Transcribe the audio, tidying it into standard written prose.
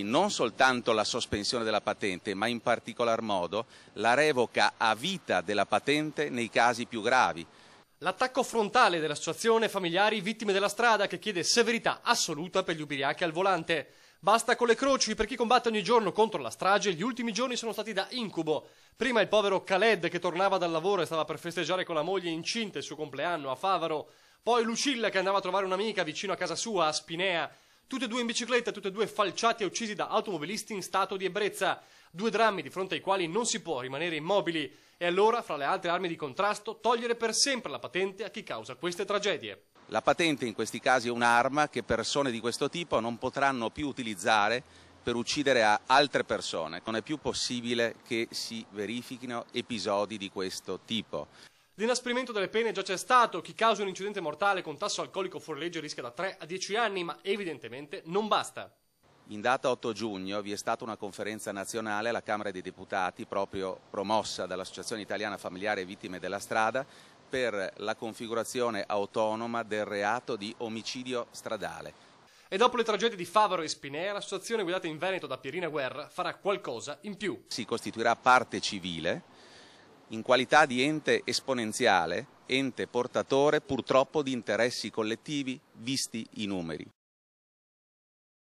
Non soltanto la sospensione della patente, ma in particolar modo la revoca a vita della patente nei casi più gravi. L'attacco frontale dell'associazione Familiari Vittime della Strada, che chiede severità assoluta per gli ubriachi al volante. Basta con le croci per chi combatte ogni giorno contro la strage. Gli ultimi giorni sono stati da incubo. Prima il povero Khaled che tornava dal lavoro e stava per festeggiare con la moglie incinta il suo compleanno a Favaro. Poi Lucilla che andava a trovare un'amica vicino a casa sua a Spinea. Tutte e due in bicicletta, tutte e due falciati e uccisi da automobilisti in stato di ebbrezza. Due drammi di fronte ai quali non si può rimanere immobili. E allora, fra le altre armi di contrasto, togliere per sempre la patente a chi causa queste tragedie. La patente in questi casi è un'arma che persone di questo tipo non potranno più utilizzare per uccidere altre persone. Non è più possibile che si verifichino episodi di questo tipo. L'inasprimento delle pene già c'è stato. Chi causa un incidente mortale con tasso alcolico fuori legge rischia da 3 a 10 anni, ma evidentemente non basta. In data 8 giugno vi è stata una conferenza nazionale alla Camera dei Deputati, proprio promossa dall'Associazione Italiana Familiare Vittime della Strada, per la configurazione autonoma del reato di omicidio stradale. E dopo le tragedie di Favaro e Spinea, l'associazione guidata in Veneto da Pierina Guerra farà qualcosa in più. Si costituirà parte civile in qualità di ente esponenziale, ente portatore purtroppo di interessi collettivi visti i numeri.